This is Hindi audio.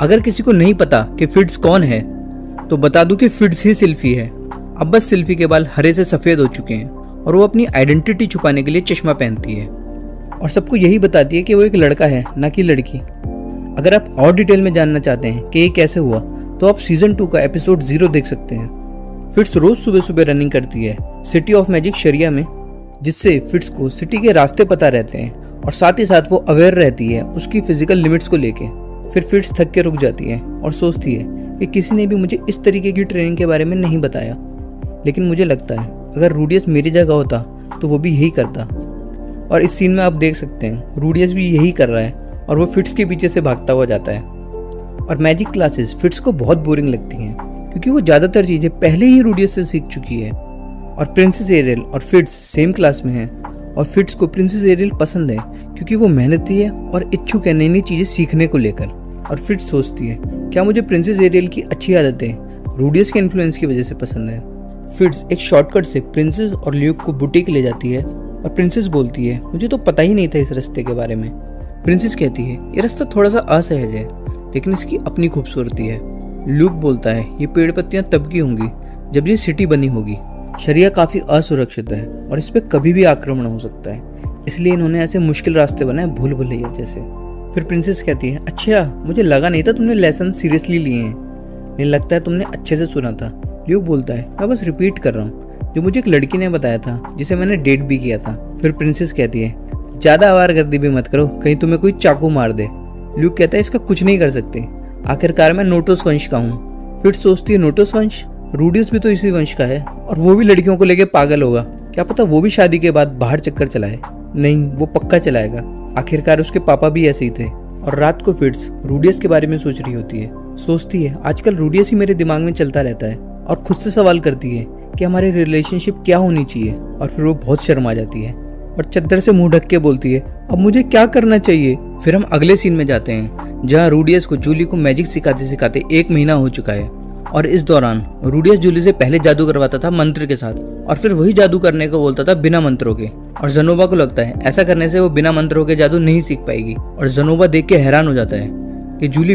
अगर किसी को नहीं पता कि फिट्स कौन है तो बता दूं कि फिट्स ही सिल्फी है। अब बस सिल्फी के बाल हरे से सफ़ेद हो चुके हैं और वो अपनी आइडेंटिटी छुपाने के लिए चश्मा पहनती है और सबको यही बताती है कि वो एक लड़का है, ना कि लड़की। अगर आप और डिटेल में जानना चाहते हैं कि ये कैसे हुआ तो आप सीजन 2 का एपिसोड 0 देख सकते हैं। फिट्स रोज सुबह सुबह रनिंग करती है सिटी ऑफ मैजिक शरिया में, जिससे फिट्स को सिटी के रास्ते पता रहते हैं और साथ ही साथ वो अवेयर रहती है उसकी फिजिकल लिमिट्स को लेके। फिर फिट्स थक के रुक जाती है और सोचती है कि किसी ने भी मुझे इस तरीके की ट्रेनिंग के बारे में नहीं बताया, लेकिन मुझे लगता है अगर रूडियस मेरी जगह होता तो वो भी यही करता। और इस सीन में आप देख सकते हैं रूडियस भी यही कर रहा है और वो फिट्स के पीछे से भागता हुआ जाता है। और मैजिक क्लासेस फिट्स को बहुत बोरिंग लगती हैं क्योंकि वो ज़्यादातर चीज़ें पहले ही रूडियस से सीख चुकी है। और प्रिंसेस एरियल और फिट्स सेम क्लास में हैं और फिट्स को प्रिंसेस एरियल पसंद है क्योंकि वो मेहनती है और इच्छुक है नई नई चीज़ें सीखने को लेकर। और फिट्स सोचती है क्या मुझे प्रिंसेस एरियल की अच्छी आदतें रूडियस के इन्फ्लुएंस की वजह से पसंद है। फिट्स एक शॉर्टकट से प्रिंसेस और ल्यूक को बुटीक ले जाती है और प्रिंसेस बोलती है मुझे तो पता ही नहीं था इस रास्ते के बारे में। प्रिंसेस कहती है ये रास्ता थोड़ा सा असहज है लेकिन इसकी अपनी खूबसूरती है। ल्यूक बोलता है ये पेड़ पत्तियां तब की होंगी जब ये सिटी बनी होगी। शरिया काफ़ी असुरक्षित है और इस पर कभी भी आक्रमण हो सकता है, इसलिए इन्होंने ऐसे मुश्किल रास्ते बनाए भूल भुलैया जैसे। फिर प्रिंसेस कहती है अच्छा मुझे लगा नहीं था तुमने लेसन सीरियसली लिए हैं, नहीं लगता है तुमने अच्छे से सुना था। ल्यूक बोलता है मैं बस रिपीट कर रहा हूँ जो मुझे एक लड़की ने बताया था जिसे मैंने डेट भी किया था। फिर प्रिंसेस कहती है ज़्यादा आवारगर्दी भी मत करो, कहीं तुम्हें कोई चाकू मार दे। ल्यूक कहता है इसका कुछ नहीं कर सकते, आखिरकार मैं नोटोस वंश का हूँ। फिर सोचती है नोटोस वंश, रूडियस भी तो इसी वंश का है और वो भी लड़कियों को लेके पागल होगा, क्या पता वो भी शादी के बाद बाहर चक्कर चलाए। नहीं, वो पक्का चलाएगा, आखिरकार उसके पापा भी ऐसे ही थे। और रात को फिट्स रूडियस के बारे में सोच रही होती है, सोचती है आजकल रूडियस ही मेरे दिमाग में चलता रहता है और खुद से सवाल करती है कि हमारी रिलेशनशिप क्या होनी चाहिए। और फिर वो बहुत शर्मा जाती है और चद्दर से मुंह ढक के बोलती है अब मुझे क्या करना चाहिए। फिर हम अगले सीन में जाते हैं जहाँ रूडियस को जूली को मैजिक सिखाते सिखाते 1 महीना हो चुका है और इस दौरान रूडियस जूली से पहले जादू करवाता था मंत्र के साथ और फिर वही जादू करने को बोलता था बिना मंत्रों के। और ज़नोबा को लगता है ऐसा करने से वो बिना मंत्रों के जादू नहीं सीख पाएगी और ज़नोबा देख के हैरान हो जाता है कि जूली